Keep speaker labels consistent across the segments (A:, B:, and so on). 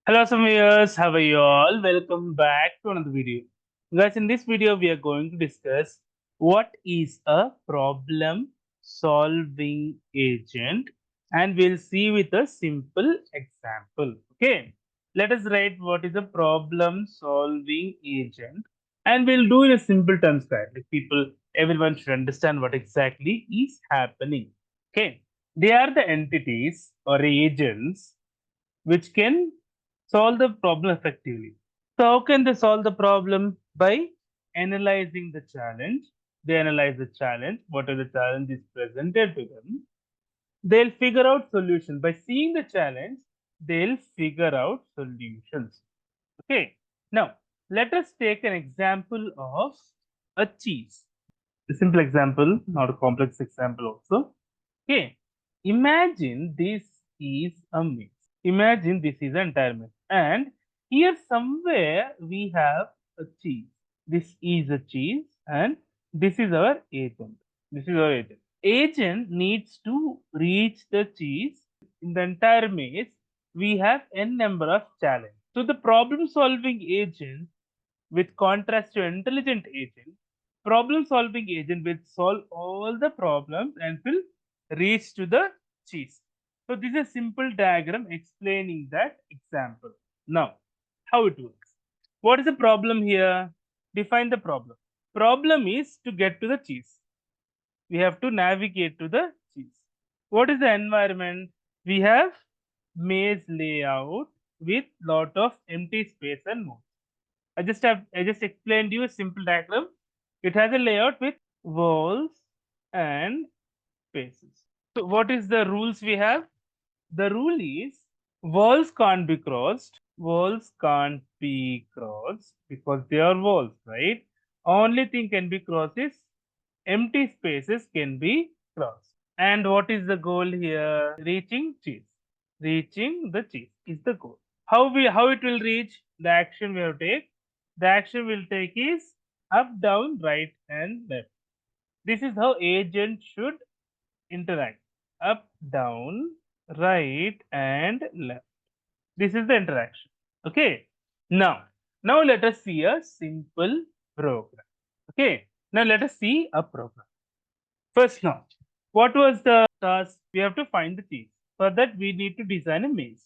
A: Hello, some viewers. How are you all? Welcome back to another video. Guys, in this video, we are going to discuss what is a problem solving agent, and we'll see with a simple example. Okay, let us write what is a problem solving agent, and we'll do in a simple terms, guys. Like everyone should understand what exactly is happening. Okay, they are the entities or agents which can solve the problem effectively. So, how can they solve the problem? By analyzing the challenge. They analyze the challenge, whatever the challenge is presented to them. They'll figure out solution. By seeing the challenge, they'll figure out solutions. Okay. Now, let us take an example of a cheese. A simple example, not a complex example also. Okay. Imagine this is a mix. Imagine this is an entire mix. And here somewhere we have a cheese. This is a cheese and this is our agent. This is our agent. Agent needs to reach the cheese. In the entire maze, we have n number of challenges. So the problem solving agent with contrast to intelligent agent, problem solving agent will solve all the problems and will reach to the cheese. So this is a simple diagram explaining that example. Now, how it works. What is the problem here? Define the problem. Problem is to get to the cheese. We have to navigate to the cheese. What is the environment? We have maze layout with lot of empty space and more. I just explained you a simple diagram. It has a layout with walls and spaces. So what is the rules we have? The rule is walls can't be crossed. Walls can't be crossed because they are walls, right? Only thing can be crossed is empty spaces can be crossed. And what is the goal here? Reaching cheese. Reaching the cheese is the goal. How it will reach? The action we have to take. The action we'll take is up, down, right, and left. This is how agent should interact. Up, down, right, and left. This is the interaction. Okay. Now let us see a simple program. Okay. Now let us see a program. First now, what was the task? We have to find the cheese. For that, we need to design a maze.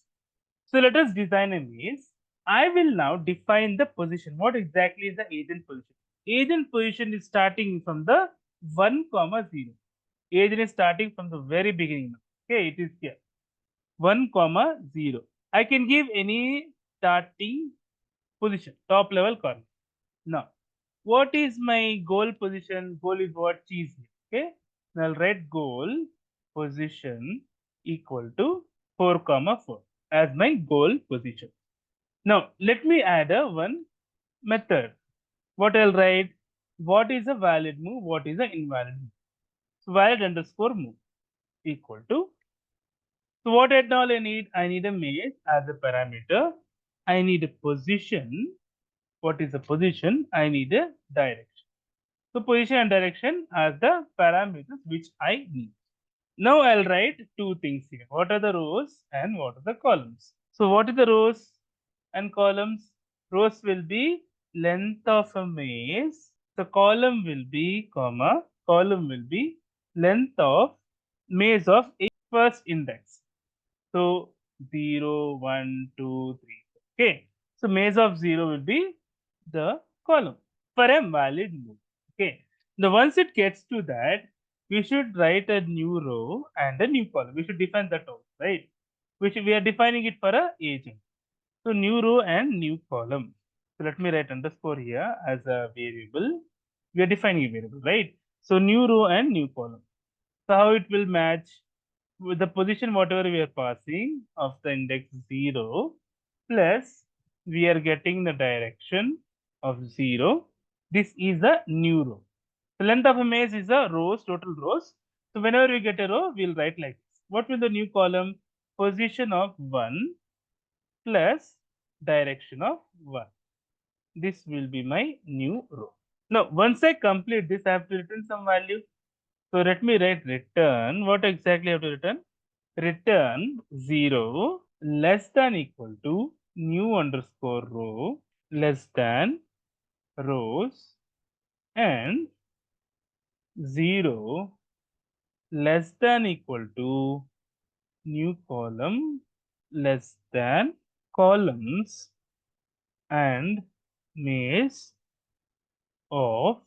A: So let us design a maze. I will now define the position. What exactly is the agent position? Agent position is starting from the 1, comma 0. Agent is starting from the very beginning. Okay, it is here. 1, comma 0. I can give any starting position, top level corner. Now, what is my goal position? Goal is what? Cheese. Okay. Now I'll write goal position equal to 4, comma 4 as my goal position. Now let me add a one method. What I'll write? What is a valid move? What is an invalid move? So valid underscore move equal to. So what at all I need? I need a maze as a parameter. I need a position. What is the position? I need a direction. So position and direction are the parameters which I need. Now I'll write two things here. What are the rows and what are the columns? So what are the rows and columns? Rows will be length of a maze. The column will be column will be length of maze of a first index. So 0, 1, 2, 3. Okay. So maze of 0 will be the column for a valid move. Okay. Now once it gets to that, we should write a new row and a new column. We should define that also, right? We are defining it for a agent. So new row and new column. So let me write underscore here as a variable. We are defining a variable, right? So new row and new column. So how it will match with the position whatever we are passing of the index 0 plus we are getting the direction of 0. This is a new row. The length of a maze is a rows, total rows. So whenever we get a row, we'll write like this. What will the new column? Position of 1 plus direction of 1. This will be my new row. Now, once I complete this, I have to return some value. So let me write return. What exactly I have to return? Return 0 less than equal to new underscore row less than rows and 0 less than equal to new column less than columns and maze of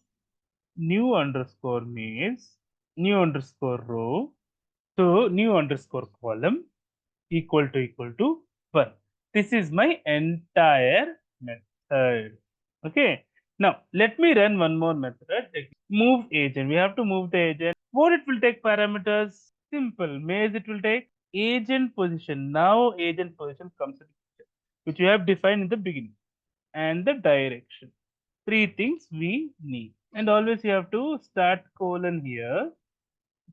A: new underscore maze, new underscore row, so new underscore column equal to 1. This is my entire method. Okay. Now, let me run one more method. Move agent. We have to move the agent. What it will take parameters? Simple. Maze it will take agent position. Now, agent position comes into picture, which we have defined in the beginning, and the direction. Three things we need. And always you have to start colon here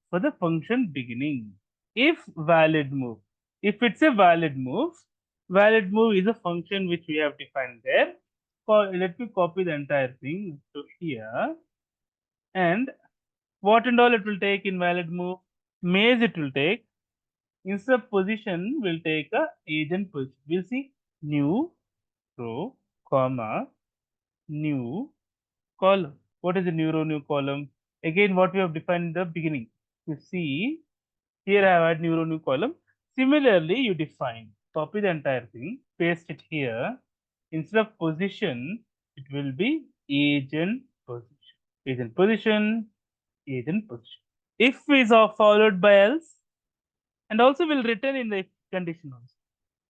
A: for the function beginning. If valid move, if it's a valid move is a function which we have defined there. Let me copy the entire thing to here. And what and all it will take in valid move? Maze it will take. Instead of position, we'll take a agent position. We'll see new row, comma, new column. What is the new row, new column? Again, what we have defined in the beginning. You see, here I have had new row, new column. Similarly, you define, copy the entire thing, paste it here. Instead of position, it will be agent position. Agent position, agent position. If is followed by else, and also will return in the if condition also.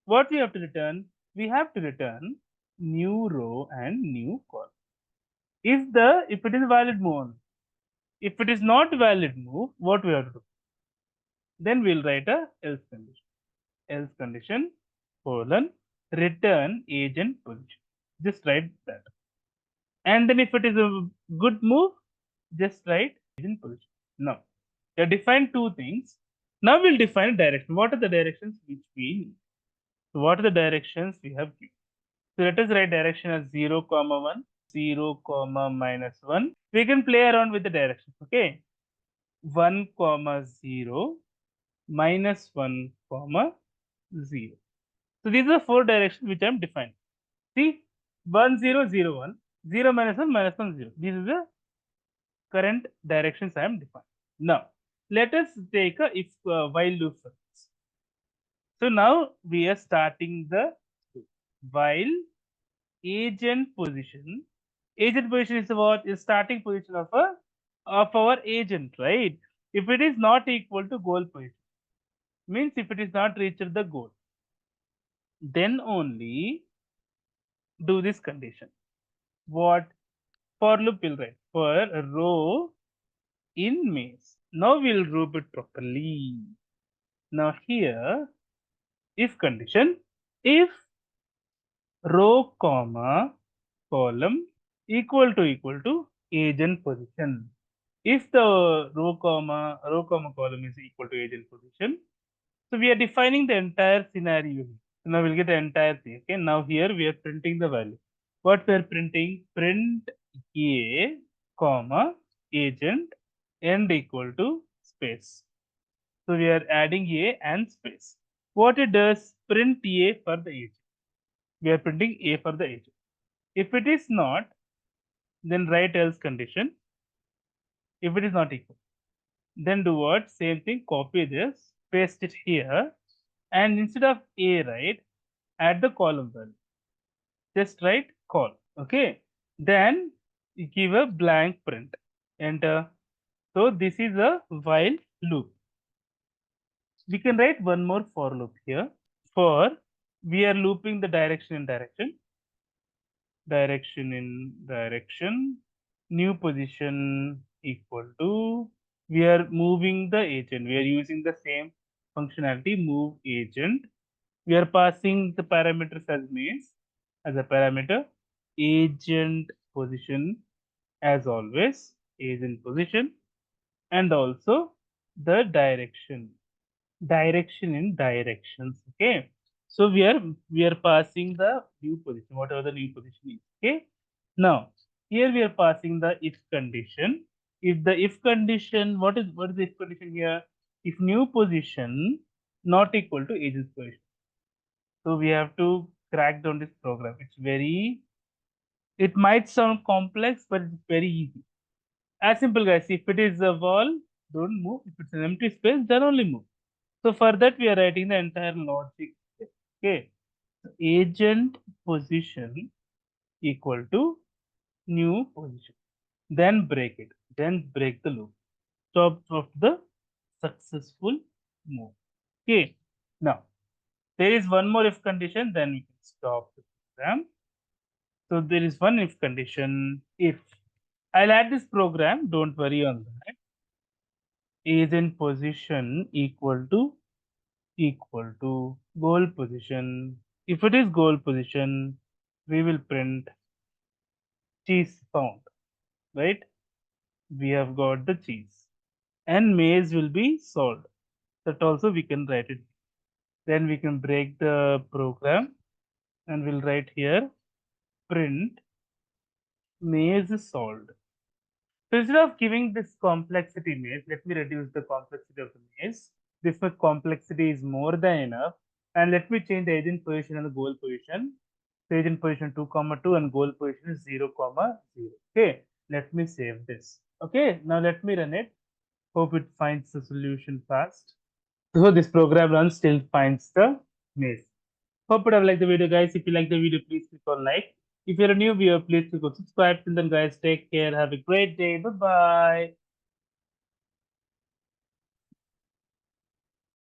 A: What we have to return? We have to return new row and new column. If it is valid move, if it is not valid move, what we have to do? Then we'll write a else condition. Else condition colon return agent position. Just write that. And then if it is a good move, just write agent position. Now, we have defined two things. Now we'll define direction. What are the directions which we need? So what are the directions we have given? So let us write direction as 0, comma 1, 0, comma minus 1. We can play around with the directions. Okay. 1, comma 0, minus 1, comma 0. So these are four directions which I am defining. See, 1, 0, 0, 1, 0, minus 1, minus 1, 0. These are the current directions I am defining. Now, let us take a if while loop for this. So now we are starting the while agent position. Agent position is what is starting position of our agent, right? If it is not equal to goal position, means if it is not reached the goal, then only do this condition. What for loop will write for row in maze. Now we'll group it properly. Now here if condition, if row comma column equal to agent position. If the row comma column is equal to agent position, so we are defining the entire scenario. So now we'll get the entire thing. Okay. Now here we are printing the value. What we are printing? Print a comma agent end equal to space. So we are adding a and space. What it does? Print a for the agent. We are printing a for the agent. If it is not, then write else condition. If it is not equal, then do what? Same thing, copy this, paste it here, and instead of a, right, add the column value. Just write call. Okay. Then you give a blank print. Enter. So this is a while loop. We can write one more for loop here. For we are looping the direction in direction. Direction in direction. New position equal to. We are moving the agent. We are using the same functionality, move agent. We are passing the parameters as maze as a parameter. Agent position as always, agent position, and also the direction in directions. Okay. So we are passing the new position, whatever the new position is. Okay. Now here we are passing the if condition. If the if condition, what is the if condition here? If new position not equal to agent position. So we have to crack down this program. It might sound complex, but it's very easy. As simple, guys. If it is a wall, don't move. If it's an empty space, then only move. So for that, we are writing the entire logic. Okay. Agent position equal to new position. Then break it. Then break the loop. Stop of the successful move. Okay. Now, there is one more if condition, then we can stop the program. So there is one if condition. If I'll add this program, don't worry on that. Is in position equal to goal position. If it is goal position, we will print cheese found, right? We have got the cheese. And maze will be solved. That also we can write it. Then we can break the program and we'll write here print maze is solved. So instead of giving this complexity maze, let me reduce the complexity of the maze. This much complexity is more than enough. And let me change the agent position and the goal position. So agent position 2 comma 2 and goal position is 0 comma 0. Okay, let me save this. Okay, now let me run it. Hope it finds the solution fast. So this program runs till finds the maze. Hope you have liked the video, guys. If you like the video, please click on like. If you're a new viewer, please click on subscribe. Till then, guys, take care. Have a great day. Bye bye.